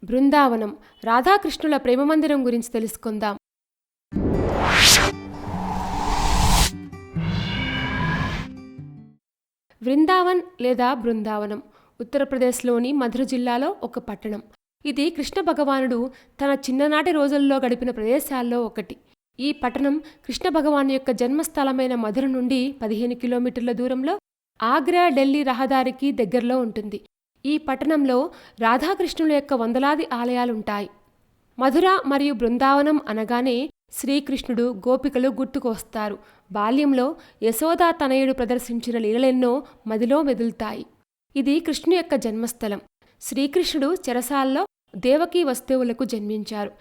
బృందావనం రాధాకృష్ణుల ప్రేమ మందిరం గురించి తెలుసుకుందాం. వృందావన్ లేదా బృందావనం ఉత్తరప్రదేశ్లోని మధుర జిల్లాలో ఒక పట్టణం. ఇది కృష్ణ భగవానుడు తన చిన్ననాటి రోజుల్లో గడిపిన ప్రదేశాల్లో ఒకటి. ఈ పట్టణం కృష్ణ భగవాను యొక్క జన్మస్థలమైన మధుర నుండి 15 కిలోమీటర్ల దూరంలో ఆగ్రా ఢిల్లీ రహదారికి దగ్గరలో ఉంటుంది. ఈ పట్టణంలో రాధాకృష్ణుల యొక్క వందలాది ఆలయాలుంటాయి. మధుర మరియు బృందావనం అనగానే శ్రీకృష్ణుడు, గోపికలు గుర్తుకు వస్తారు. బాల్యంలో యశోదా తనయుడు ప్రదర్శించిన లీలలెన్నో మదిలో మెదులుతాయి. ఇది కృష్ణు యొక్క జన్మస్థలం. శ్రీకృష్ణుడు చెరసాల్లో దేవకీ వస్తువులకు జన్మించారు.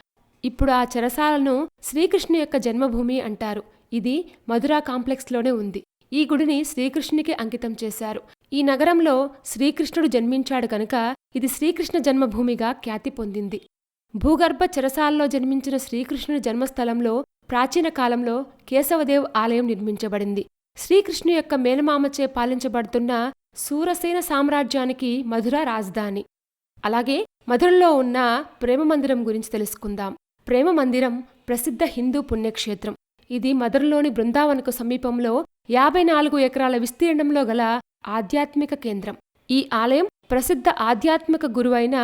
ఇప్పుడు ఆ చెరసాలను శ్రీకృష్ణు యొక్క జన్మభూమి అంటారు. ఇది మధురా కాంప్లెక్స్లోనే ఉంది. ఈ గుడిని శ్రీకృష్ణునికి అంకితం చేశారు. ఈ నగరంలో శ్రీకృష్ణుడు జన్మించాడు కనుక ఇది శ్రీకృష్ణ జన్మభూమిగా ఖ్యాతి పొందింది. భూగర్భ చెరసాల్లో జన్మించిన శ్రీకృష్ణుని జన్మస్థలంలో ప్రాచీన కాలంలో కేశవదేవ్ ఆలయం నిర్మించబడింది. శ్రీకృష్ణు యొక్క మేనమామచే పాలించబడుతున్న సూరసేన సామ్రాజ్యానికి మధుర రాజధాని. అలాగే మధురలో ఉన్న ప్రేమ మందిరం గురించి తెలుసుకుందాం. ప్రేమ మందిరం ప్రసిద్ధ హిందూ పుణ్యక్షేత్రం. ఇది మధురలోని బృందావనకు సమీపంలో 54 ఎకరాల విస్తీర్ణంలో గల ఆధ్యాత్మిక కేంద్రం. ఈ ఆలయం ప్రసిద్ధ ఆధ్యాత్మిక గురువైన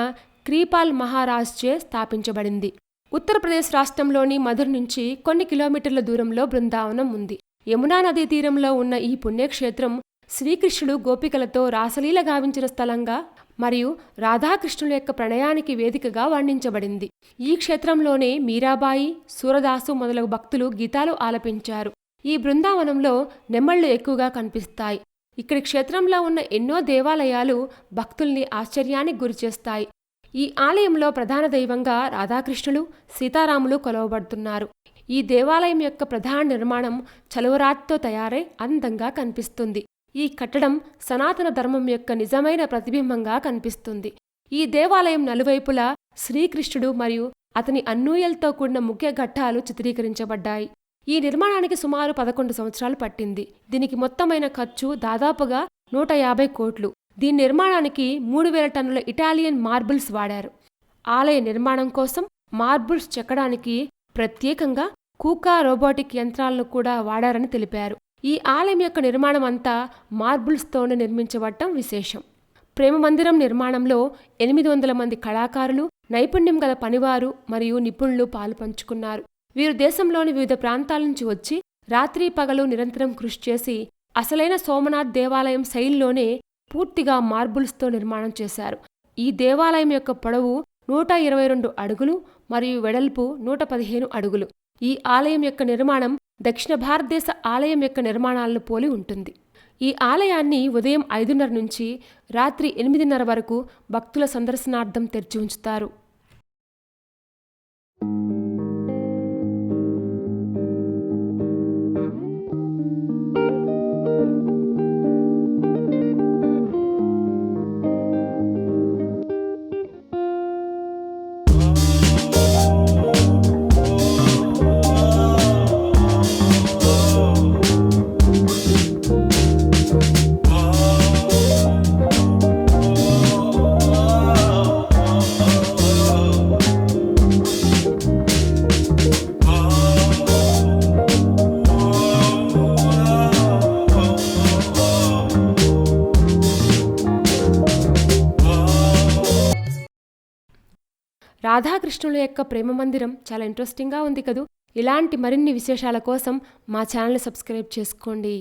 క్రీపాల్ మహారాజ్చే స్థాపించబడింది. ఉత్తరప్రదేశ్ రాష్ట్రంలోని మధుర నుంచి కొన్ని కిలోమీటర్ల దూరంలో బృందావనం ఉంది. యమునా నదీ తీరంలో ఉన్న ఈ పుణ్యక్షేత్రం శ్రీకృష్ణుడు గోపికలతో రాసలీల గావించిన స్థలంగా మరియు రాధాకృష్ణుల యొక్క ప్రణయానికి వేదికగా వర్ణించబడింది. ఈ క్షేత్రంలోనే మీరాబాయి, సూరదాసు మొదలగు భక్తులు గీతాలు ఆలపించారు. ఈ బృందావనంలో నెమళ్లు ఎక్కువగా కనిపిస్తాయి. ఇక్కడి క్షేత్రంలో ఉన్న ఎన్నో దేవాలయాలు భక్తుల్ని ఆశ్చర్యానికి గురిచేస్తాయి. ఈ ఆలయంలో ప్రధాన దైవంగా రాధాకృష్ణులు, సీతారాములు కొలవబడుతున్నారు. ఈ దేవాలయం యొక్క ప్రధాన నిర్మాణం చలువరాతితో తయారై అందంగా కనిపిస్తుంది. ఈ కట్టడం సనాతన ధర్మం యొక్క నిజమైన ప్రతిబింబంగా కనిపిస్తుంది. ఈ దేవాలయం నలువైపులా శ్రీకృష్ణుడు మరియు అతని అన్నూయలతో కూడిన ముఖ్య ఘట్టాలు చిత్రీకరించబడ్డాయి. ఈ నిర్మాణానికి సుమారు 11 సంవత్సరాలు పట్టింది. దీనికి మొత్తమైన ఖర్చు దాదాపుగా 150 కోట్లు. దీని నిర్మాణానికి 3000 టన్నుల ఇటాలియన్ మార్బుల్స్ వాడారు. ఆలయ నిర్మాణం కోసం మార్బుల్స్ చెక్కడానికి ప్రత్యేకంగా కూకా రోబోటిక్ యంత్రాలను కూడా వాడారని తెలిపారు. ఈ ఆలయం యొక్క నిర్మాణం అంతా మార్బుల్స్తోనే నిర్మించబడటం విశేషం. ప్రేమ మందిరం నిర్మాణంలో 800 మంది కళాకారులు, నైపుణ్యం గల పనివారు మరియు నిపుణులు పాలు పంచుకున్నారు. వీరు దేశంలోని వివిధ ప్రాంతాల నుంచి వచ్చి రాత్రి పగలు నిరంతరం కృషి చేసి అసలైన సోమనాథ్ దేవాలయం శైలిలోనే పూర్తిగా మార్బుల్స్తో నిర్మాణం చేశారు. ఈ దేవాలయం యొక్క పొడవు 122 అడుగులు మరియు వెడల్పు 115 అడుగులు. ఈ ఆలయం యొక్క నిర్మాణం దక్షిణ భారతదేశ ఆలయం యొక్క నిర్మాణాలను పోలి ఉంటుంది. ఈ ఆలయాన్ని ఉదయం 5:30 నుంచి రాత్రి 8:30 వరకు భక్తుల సందర్శనార్థం తెరిచి ఉంచుతారు. రాధాకృష్ణుల యొక్క ప్రేమ మందిరం చాలా ఇంట్రెస్టింగ్గా ఉంది కదూ. ఇలాంటి మరిన్ని విశేషాల కోసం మా ఛానల్ని సబ్స్క్రైబ్ చేసుకోండి.